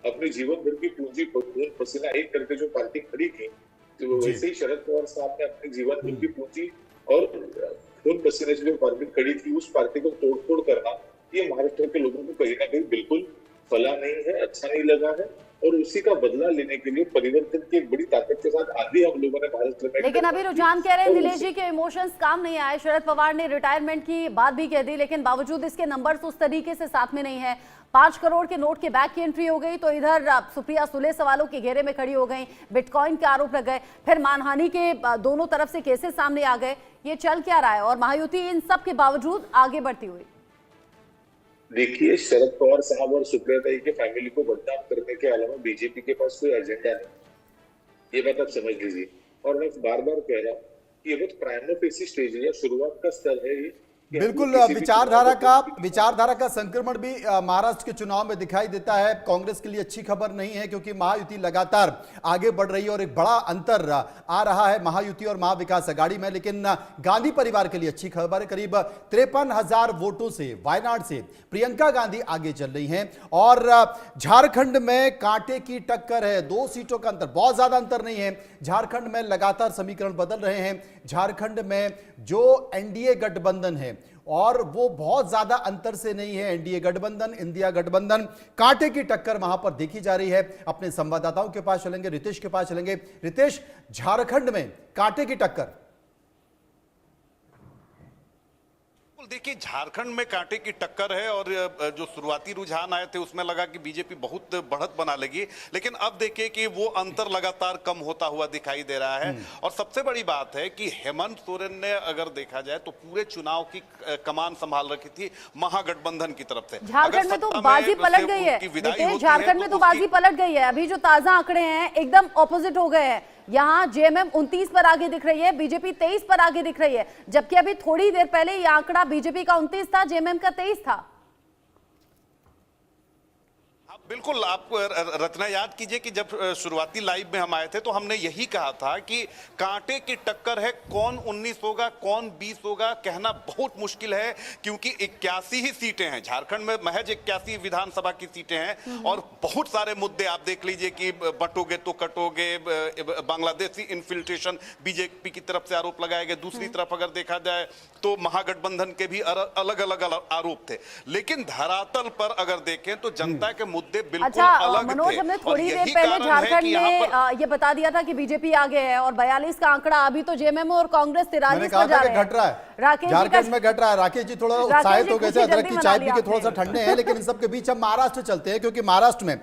अपने जीवन भर की पूंजी खून पसीना एक करके जो पार्टी खड़ी की, तो जी। वैसे ही शरद पवार साहब ने अपने जीवन भर की पूंजी और खून पसीने से जो पार्टी खड़ी थी, उस पार्टी को तोड़-फोड़ करना, ये महाराष्ट्र के लोगों को कहीं न कहीं बिल्कुल फला नहीं है, अच्छा नहीं लगा है। और उसी का बदला लेने के लिए परिवर्तन की एक बड़ी ताकत के साथ आगे हम लोगों ने महाराष्ट्र में लेकिन अभी गठबंधन की रुझान कह रहे हैं और नीलेश उसी जी के इमोशंस काम नहीं आए। शरद पवार ने रिटायरमेंट की बात भी कह दी, लेकिन बावजूद इसके नंबर्स उस तरीके से साथ में नहीं है। 5 करोड़ के नोट के बैग की एंट्री हो गई तो इधर सुप्रिया सुले सवालों के घेरे में खड़ी हो गई, बिटकॉइन के आरोप लग गए, फिर मानहानि के दोनों तरफ से केसेस सामने आ गए। ये चल क्या रहा है और महायुति इन सब के बावजूद आगे बढ़ती हुई? देखिए, शरद पवार साहब और सुप्रिया ताई के फैमिली को बदनाम करने के अलावा बीजेपी के पास कोई एजेंडा नहीं, ये बात आप समझ लीजिए। और मैं बार बार कह रहा हूँ कि ये बहुत प्राइमरी फेसी स्टेज है, शुरुआत का स्तर है ये। बिल्कुल, विचारधारा का संक्रमण भी महाराष्ट्र के चुनाव में दिखाई देता है। कांग्रेस के लिए अच्छी खबर नहीं है क्योंकि महायुति लगातार आगे बढ़ रही है और एक बड़ा अंतर आ रहा है महायुति और महाविकास अघाड़ी में। लेकिन गांधी परिवार के लिए अच्छी खबर है, करीब 53,000 वोटों से वायनाड से प्रियंका गांधी आगे चल रही हैं और झारखंड में कांटे की टक्कर है। 2 सीटों का अंतर, बहुत ज्यादा अंतर नहीं है। झारखंड में लगातार समीकरण बदल रहे हैं। झारखंड में जो एनडीए गठबंधन है और वो बहुत ज्यादा अंतर से नहीं है, एनडीए गठबंधन, इंडिया गठबंधन, कांटे की टक्कर वहां पर देखी जा रही है। अपने संवाददाताओं के पास चलेंगे, रितेश के पास चलेंगे। रितेश, झारखंड में कांटे की टक्कर। देखिए, झारखंड में कांटे की टक्कर है और जो शुरुआती रुझान आए थे उसमें लगा कि बीजेपी बहुत बढ़त बना लेगी, लेकिन अब देखिए कि वो अंतर लगातार कम होता हुआ दिखाई दे रहा है। और सबसे बड़ी बात है कि हेमंत सोरेन ने अगर देखा जाए तो पूरे चुनाव की कमान संभाल रखी थी महागठबंधन की तरफ से। झारखंड में तो बाजी पलट गई है, झारखंड में तो बाजी पलट गई है। अभी जो ताजा आंकड़े हैं एकदम ऑपोजिट हो गए हैं। यहाँ जेएमएम 29 पर आगे दिख रही है, बीजेपी 23 पर आगे दिख रही है, जबकि अभी थोड़ी देर पहले ये आंकड़ा बीजेपी का 29 था, जेएमएम का 23 था। बिल्कुल, आप रचना याद कीजिए कि जब शुरुआती लाइव में हम आए थे तो हमने यही कहा था कि कांटे की टक्कर है, कौन 19 होगा कौन 20 होगा कहना बहुत मुश्किल है, क्योंकि 81 ही सीटें हैं झारखंड में, महज 81 विधानसभा की सीटें हैं और बहुत सारे मुद्दे आप देख लीजिए कि बटोगे तो कटोगे, बांग्लादेशी इन्फिल्ट्रेशन बीजेपी की तरफ से आरोप लगाए गए, दूसरी तरफ अगर देखा जाए तो महागठबंधन के भी अलग अलग आरोप थे। लेकिन धरातल पर अगर देखें तो जनता के मुद्दे अच्छा मनोज, हमने थोड़ी देर पहले झारखंड में ये बता दिया था कि बीजेपी आगे है और 42 का आंकड़ा, अभी तो जेएमएम और कांग्रेस 43 पर जा रहे हैं। घट रहा है झारखंड में, घट रहा है। राकेश जी थोड़ा उत्साहित हो गए थे, अदरक की चाय पी के थोड़ा सा ठंडे हैं। लेकिन इन सब के बीच हम महाराष्ट्र चलते हैं क्योंकि महाराष्ट्र में